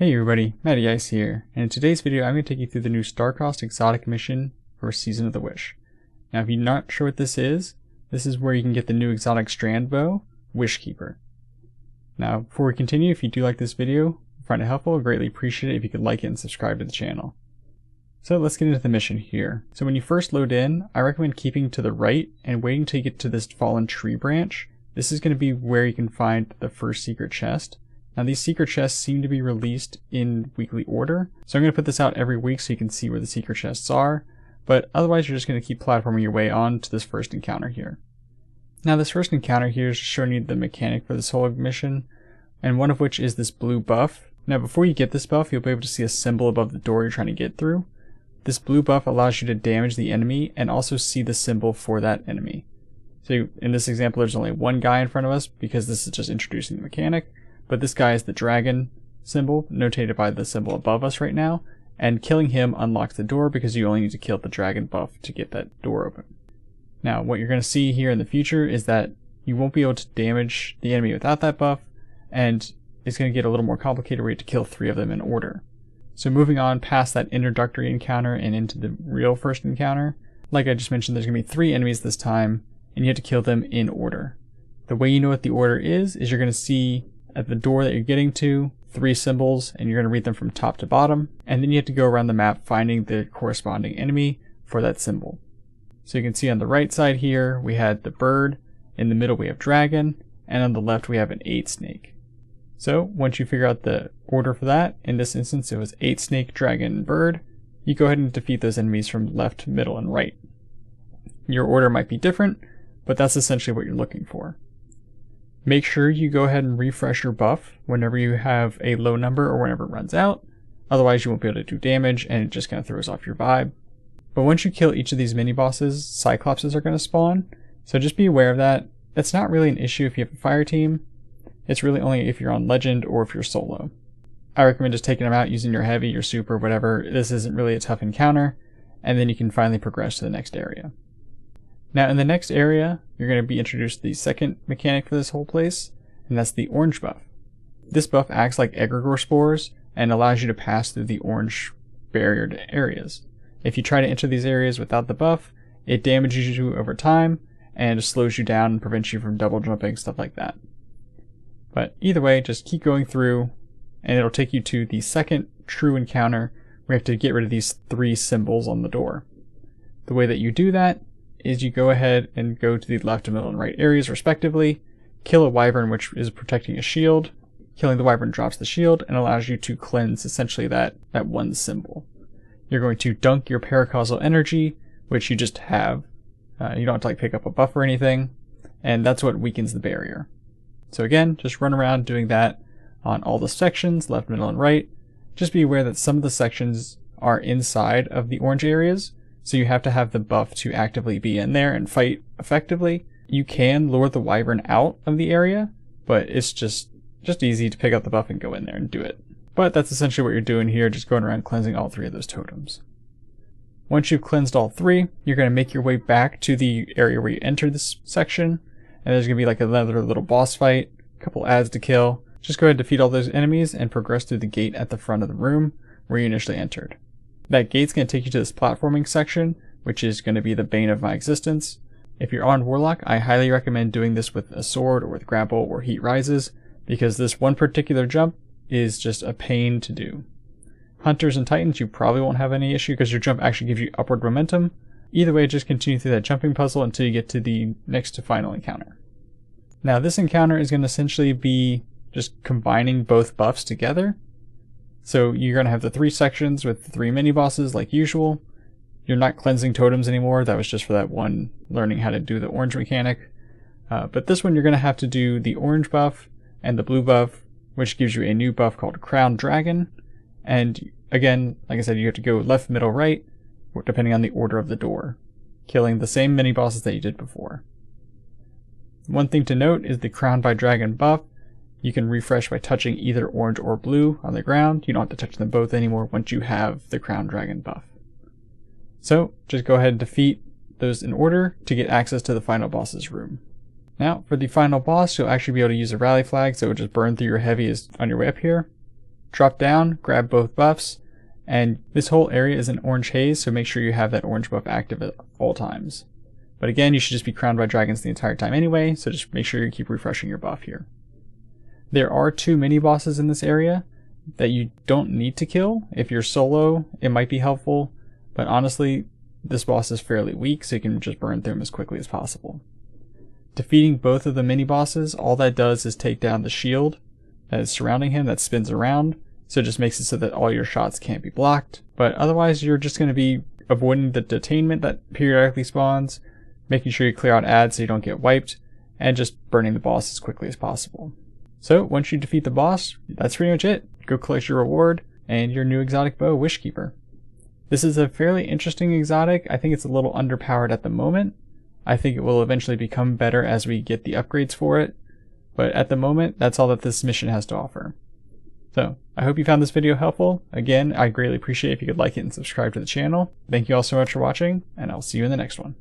Hey everybody, Matty Ice here, and in today's video I'm going to take you through the new Starcrossed Exotic mission for Season of the Wish. Now if you're not sure what this is where you can get the new exotic strand bow, Wishkeeper. Now before we continue, if you do like this video, find it helpful, I'd greatly appreciate it if you could like it and subscribe to the channel. So let's get into the mission here. So when you first load in, I recommend keeping to the right and waiting till you get to this fallen tree branch. This is going to be where you can find the first secret chest. Now these secret chests seem to be released in weekly order, so I'm going to put this out every week so you can see where the secret chests are, but otherwise you're just going to keep platforming your way on to this first encounter here. Now this first encounter here is showing you the mechanic for this whole mission, and one of which is this blue buff. Now before you get this buff, you'll be able to see a symbol above the door you're trying to get through. This blue buff allows you to damage the enemy and also see the symbol for that enemy. So in this example there's only one guy in front of us because this is just introducing the mechanic. But this guy is the dragon symbol, notated by the symbol above us right now, and killing him unlocks the door because you only need to kill the dragon buff to get that door open. Now what you're going to see here in the future is that you won't be able to damage the enemy without that buff, and it's going to get a little more complicated where you have to kill 3 of them in order. So moving on past that introductory encounter and into the real first encounter, like I just mentioned, there's going to be 3 enemies this time, and you have to kill them in order. The way you know what the order is you're going to see at the door that you're getting to 3 symbols, and you're going to read them from top to bottom, and then you have to go around the map finding the corresponding enemy for that symbol. So you can see on the right side here we had the bird, in the middle we have dragon, and on the left we have an 8 snake. So once you figure out the order for that, in this instance it was 8 snake, dragon, and bird, you go ahead and defeat those enemies from left, middle, and right. Your order might be different, but that's essentially what you're looking for. Make sure you go ahead and refresh your buff whenever you have a low number or whenever it runs out. Otherwise you won't be able to do damage and it just kind of throws off your vibe. But once you kill each of these mini bosses, Cyclopses are going to spawn. So just be aware of that. It's not really an issue if you have a fire team. It's really only if you're on legend or if you're solo. I recommend just taking them out using your heavy, your super, whatever. This isn't really a tough encounter. And then you can finally progress to the next area. Now in the next area, you're going to be introduced to the second mechanic for this whole place, and that's the orange buff. This buff acts like egregore spores and allows you to pass through the orange barriered areas. If you try to enter these areas without the buff, it damages you over time and slows you down and prevents you from double jumping, stuff like that. But either way, just keep going through and it'll take you to the second true encounter where you have to get rid of these 3 symbols on the door. The way that you do that is you go ahead and go to the left, middle, and right areas respectively, kill a wyvern which is protecting a shield. Killing the wyvern drops the shield and allows you to cleanse essentially that one symbol. You're going to dunk your paracausal energy, which you just have. You don't have to pick up a buff or anything, and that's what weakens the barrier. So again, just run around doing that on all the sections, left, middle, and right. Just be aware that some of the sections are inside of the orange areas, so you have to have the buff to actively be in there and fight effectively. You can lure the wyvern out of the area, but it's just easy to pick up the buff and go in there and do it. But that's essentially what you're doing here, just going around cleansing all 3 of those totems. Once you've cleansed all 3, you're going to make your way back to the area where you entered this section, and there's going to be another little boss fight, a couple ads to kill. Just go ahead and defeat all those enemies and progress through the gate at the front of the room where you initially entered. That gate's going to take you to this platforming section, which is going to be the bane of my existence. If you're on Warlock, I highly recommend doing this with a sword or with grapple or heat rises, because this one particular jump is just a pain to do. Hunters and Titans, you probably won't have any issue because your jump actually gives you upward momentum. Either way, just continue through that jumping puzzle until you get to the next to final encounter. Now this encounter is going to essentially be just combining both buffs together. So you're going to have the 3 sections with the 3 mini-bosses like usual. You're not cleansing totems anymore, that was just for that one learning how to do the orange mechanic. But this one you're going to have to do the orange buff and the blue buff, which gives you a new buff called Crown Dragon. And again, like I said, you have to go left, middle, right, depending on the order of the door, killing the same mini-bosses that you did before. One thing to note is the Crown by Dragon buff. You can refresh by touching either orange or blue on the ground. You don't have to touch them both anymore once you have the Crown Dragon buff. So just go ahead and defeat those in order to get access to the final boss's room. Now for the final boss, you'll actually be able to use a rally flag, so it will just burn through your heaviest on your way up here. drop down, grab both buffs, and this whole area is an orange haze, so make sure you have that orange buff active at all times. But again, you should just be crowned by dragons the entire time anyway, so just make sure you keep refreshing your buff here. There are 2 mini bosses in this area that you don't need to kill. If you're solo, it might be helpful, but honestly, this boss is fairly weak, so you can just burn through him as quickly as possible. Defeating both of the mini bosses, all that does is take down the shield that is surrounding him that spins around, so it just makes it so that all your shots can't be blocked. But otherwise, you're just going to be avoiding the detainment that periodically spawns, making sure you clear out ads so you don't get wiped, and just burning the boss as quickly as possible. So once you defeat the boss, that's pretty much it. Go collect your reward and your new exotic bow, Wishkeeper. This is a fairly interesting exotic. I think it's a little underpowered at the moment. I think it will eventually become better as we get the upgrades for it, but at the moment, that's all that this mission has to offer. So, I hope you found this video helpful. Again, I greatly appreciate if you could like it and subscribe to the channel. Thank you all so much for watching, and I'll see you in the next one.